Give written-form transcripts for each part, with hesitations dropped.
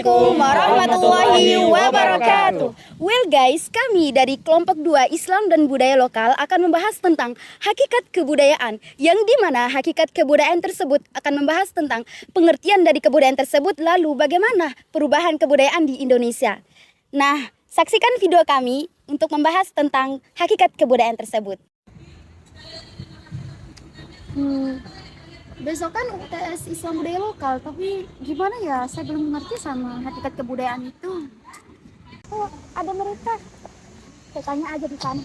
Assalamualaikum warahmatullahi wabarakatuh. Well guys, kami dari kelompok 2 Islam dan Budaya Lokal akan membahas tentang hakikat kebudayaan, yang dimana hakikat kebudayaan tersebut akan membahas tentang pengertian dari kebudayaan tersebut, lalu bagaimana perubahan kebudayaan di Indonesia. Nah, saksikan video kami untuk membahas tentang hakikat kebudayaan tersebut. Besok kan UTS Islam Budaya Lokal, tapi gimana ya, saya belum mengerti sama hakikat kebudayaan itu. Oh, ada mereka. Saya tanya aja di sana.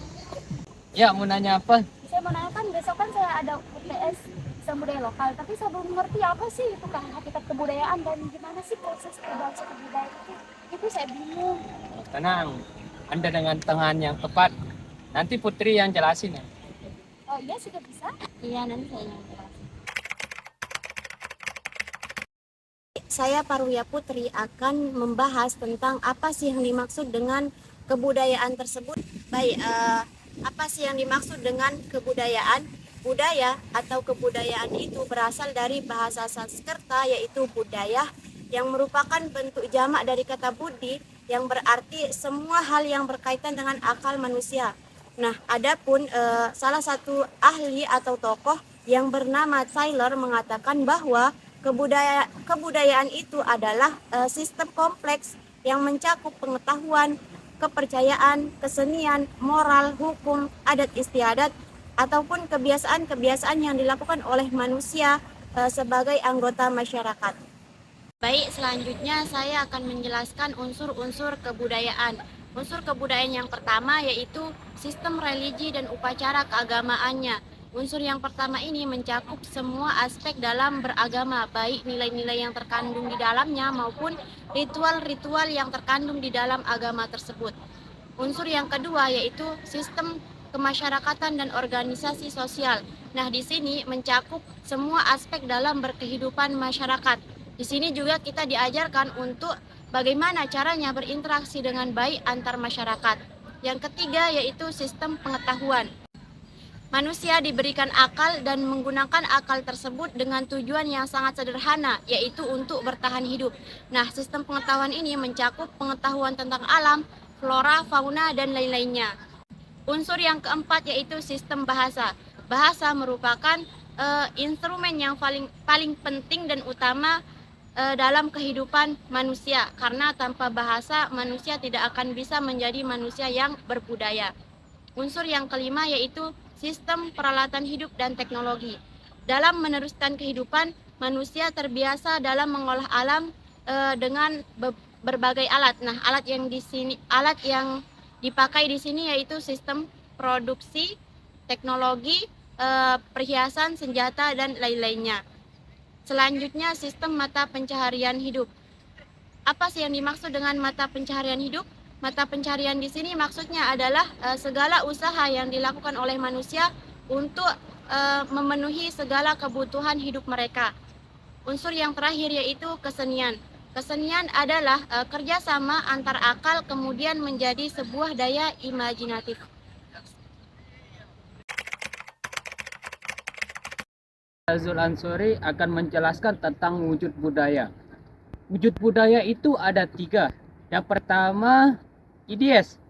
Ya, mau nanya apa? Saya mau nanya, kan besok kan saya ada UTS Islam Budaya Lokal, tapi saya belum mengerti apa sih itu kan hakikat kebudayaan dan gimana sih proses perubahan suku budaya itu. Itu saya bingung. Tenang, Anda dengan tangan yang tepat. Nanti Putri yang jelasin ya. Oh iya, sudah bisa? Iya, nanti saya yang jelasin. Saya Paruya Putri akan membahas tentang apa sih yang dimaksud dengan kebudayaan tersebut. Baik, apa sih yang dimaksud dengan kebudayaan? Budaya atau kebudayaan itu berasal dari bahasa Sanskerta, yaitu budaya, yang merupakan bentuk jamak dari kata budi, yang berarti semua hal yang berkaitan dengan akal manusia. Nah, adapun salah satu ahli atau tokoh yang bernama Taylor mengatakan bahwa kebudayaan itu adalah sistem kompleks yang mencakup pengetahuan, kepercayaan, kesenian, moral, hukum, adat istiadat, ataupun kebiasaan-kebiasaan yang dilakukan oleh manusia sebagai anggota masyarakat. Baik, selanjutnya saya akan menjelaskan unsur-unsur kebudayaan. Unsur kebudayaan yang pertama yaitu sistem religi dan upacara keagamaannya. Unsur yang pertama ini mencakup semua aspek dalam beragama, baik nilai-nilai yang terkandung di dalamnya maupun ritual-ritual yang terkandung di dalam agama tersebut. Unsur yang kedua yaitu sistem kemasyarakatan dan organisasi sosial. Nah, di sini mencakup semua aspek dalam berkehidupan masyarakat. Di sini juga kita diajarkan untuk bagaimana caranya berinteraksi dengan baik antar masyarakat. Yang ketiga yaitu sistem pengetahuan. Manusia diberikan akal dan menggunakan akal tersebut dengan tujuan yang sangat sederhana, yaitu untuk bertahan hidup. Nah, sistem pengetahuan ini mencakup pengetahuan tentang alam, flora, fauna, dan lain-lainnya. Unsur yang keempat yaitu sistem bahasa. Bahasa merupakan instrumen yang paling penting dan utama dalam kehidupan manusia, karena tanpa bahasa manusia tidak akan bisa menjadi manusia yang berbudaya. Unsur yang kelima yaitu sistem peralatan hidup dan teknologi. Dalam meneruskan kehidupan, manusia terbiasa dalam mengolah alam dengan berbagai alat. Nah, alat yang dipakai di sini yaitu sistem produksi, teknologi, perhiasan, senjata, dan lain-lainnya. Selanjutnya, sistem mata pencaharian hidup. Apa sih yang dimaksud dengan mata pencaharian hidup? Mata pencaharian di sini maksudnya adalah segala usaha yang dilakukan oleh manusia untuk memenuhi segala kebutuhan hidup mereka. Unsur yang terakhir yaitu kesenian. Kesenian adalah kerjasama antar akal kemudian menjadi sebuah daya imajinatif. Zul Ansori akan menjelaskan tentang wujud budaya. Wujud budaya itu ada 3. Yang pertama, ideas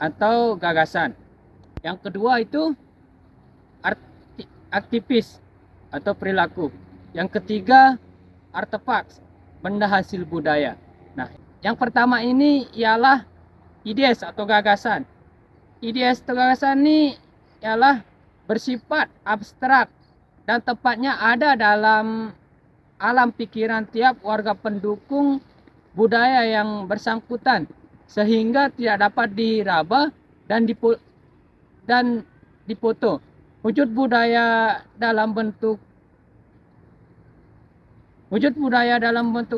atau gagasan. Yang kedua itu aktivis atau perilaku. Yang ketiga, artefak, benda hasil budaya. Nah, yang pertama ini ialah ideas atau gagasan. Ideas atau gagasan ini ialah bersifat abstrak dan tepatnya ada dalam alam pikiran tiap warga pendukung budaya yang bersangkutan, sehingga tidak dapat diraba dan dipoto. Wujud budaya dalam bentuk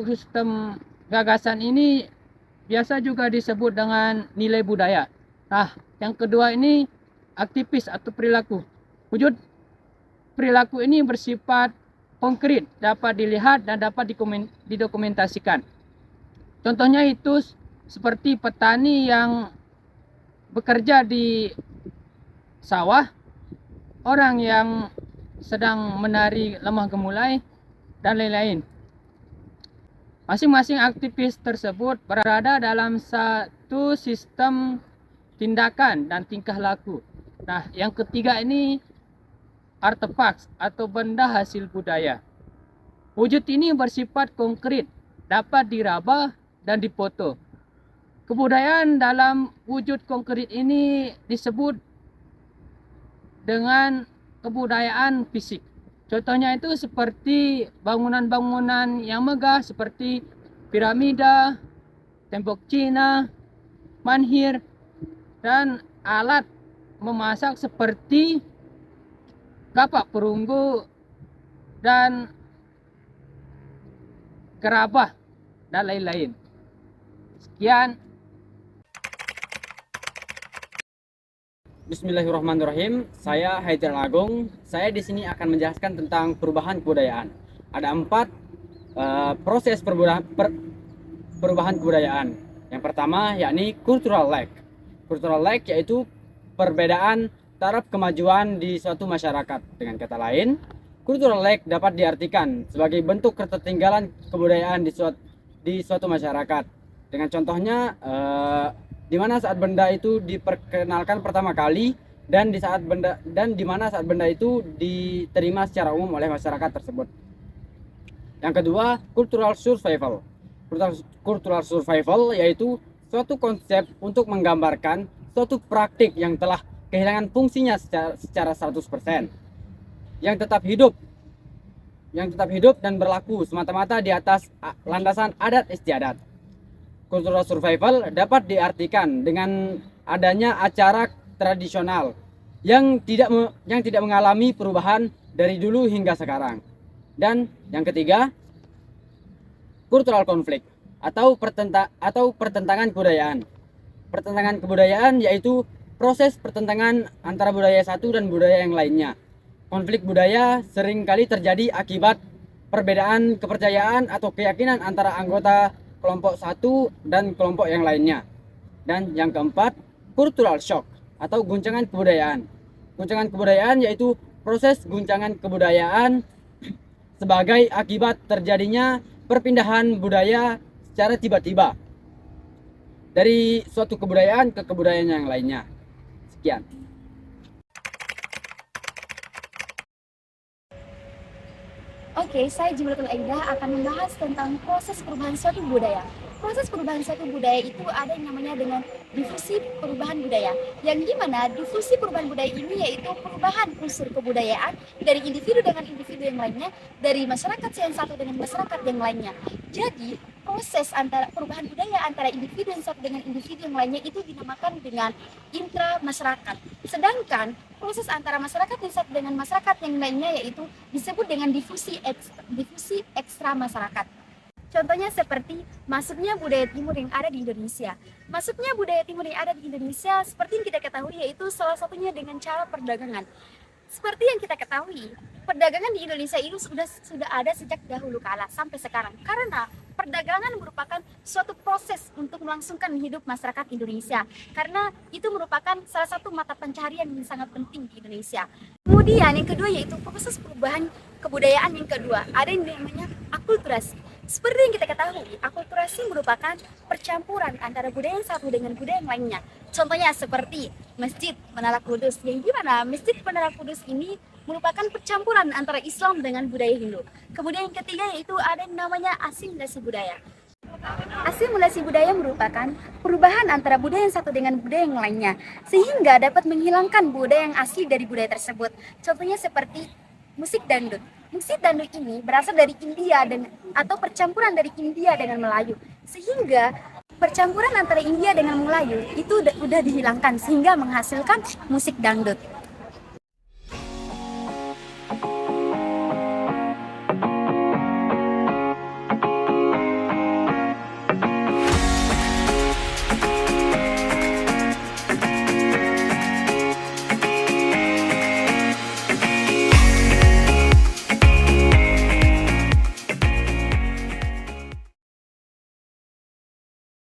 sistem gagasan ini biasa juga disebut dengan nilai budaya. Nah, yang kedua ini aktivis atau perilaku. Wujud perilaku ini bersifat konkret, dapat dilihat dan dapat didokumentasikan. Contohnya itu seperti petani yang bekerja di sawah, orang yang sedang menari lemah gemulai, dan lain-lain. Masing-masing aktivis tersebut berada dalam satu sistem tindakan dan tingkah laku. Nah, yang ketiga ini artefaks atau benda hasil budaya. Wujud ini bersifat konkret, dapat diraba dan dipoto. Kebudayaan dalam wujud konkret ini disebut dengan kebudayaan fisik. Contohnya itu seperti bangunan-bangunan yang megah seperti piramida, tembok Cina, manhir, dan alat memasak seperti kapak perunggu dan gerabah dan lain-lain. Sekian. Bismillahirrahmanirrahim. Saya Haidar Agung. Saya di sini akan menjelaskan tentang perubahan kebudayaan. Ada 4 proses perubahan kebudayaan. Yang pertama yakni cultural lag. Cultural lag yaitu perbedaan taraf kemajuan di suatu masyarakat. Dengan kata lain, cultural lag dapat diartikan sebagai bentuk ketertinggalan kebudayaan di suatu masyarakat. Dengan contohnya di mana saat benda itu diperkenalkan pertama kali dan di mana saat benda itu diterima secara umum oleh masyarakat tersebut. Yang kedua, cultural survival. Cultural survival yaitu suatu konsep untuk menggambarkan suatu praktik yang telah kehilangan fungsinya secara 100%, yang tetap hidup dan berlaku semata-mata di atas landasan adat istiadat. Cultural survival dapat diartikan dengan adanya acara tradisional yang tidak mengalami perubahan dari dulu hingga sekarang. Dan yang ketiga, cultural conflict atau pertentangan kebudayaan. Pertentangan kebudayaan yaitu proses pertentangan antara budaya satu dan budaya yang lainnya. Konflik budaya seringkali terjadi akibat perbedaan kepercayaan atau keyakinan antara anggota kelompok satu dan kelompok yang lainnya. Dan yang keempat, cultural shock atau guncangan kebudayaan. Guncangan kebudayaan yaitu proses guncangan kebudayaan sebagai akibat terjadinya perpindahan budaya secara tiba-tiba dari suatu kebudayaan ke kebudayaan yang lainnya. Sekian. Oke, saya Jibratul Aida akan membahas tentang proses perubahan suatu budaya. Proses perubahan suatu budaya itu ada yang namanya dengan difusi perubahan budaya. Yang dimana difusi perubahan budaya ini yaitu perubahan unsur kebudayaan dari individu dengan individu yang lainnya, dari masyarakat yang satu dengan masyarakat yang lainnya. Jadi, proses antara perubahan budaya antara individu yang satu dengan individu yang lainnya itu dinamakan dengan intra masyarakat. Sedangkan proses antara masyarakat yang satu dengan masyarakat yang lainnya yaitu disebut dengan difusi ekstra masyarakat. Contohnya seperti masuknya budaya timur yang ada di Indonesia. Masuknya budaya timur yang ada di Indonesia seperti yang kita ketahui yaitu salah satunya dengan cara perdagangan. Seperti yang kita ketahui, perdagangan di Indonesia itu sudah ada sejak dahulu kala sampai sekarang. Karena perdagangan merupakan suatu proses untuk melangsungkan hidup masyarakat Indonesia. Karena itu merupakan salah satu mata pencaharian yang sangat penting di Indonesia. Kemudian yang kedua yaitu proses perubahan kebudayaan yang kedua. Ada yang namanya akulturasi. Seperti yang kita ketahui, akulturasi merupakan percampuran antara budaya yang satu dengan budaya yang lainnya. Contohnya seperti Masjid Menara Kudus, yang dimana Masjid Menara Kudus ini merupakan percampuran antara Islam dengan budaya Hindu. Kemudian yang ketiga yaitu ada yang namanya asimilasi budaya. Asimilasi budaya merupakan perubahan antara budaya yang satu dengan budaya yang lainnya, sehingga dapat menghilangkan budaya yang asli dari budaya tersebut. Contohnya seperti musik dangdut. Musik dangdut ini berasal dari India atau percampuran dari India dengan Melayu, sehingga percampuran antara India dengan Melayu itu udah dihilangkan sehingga menghasilkan musik dangdut.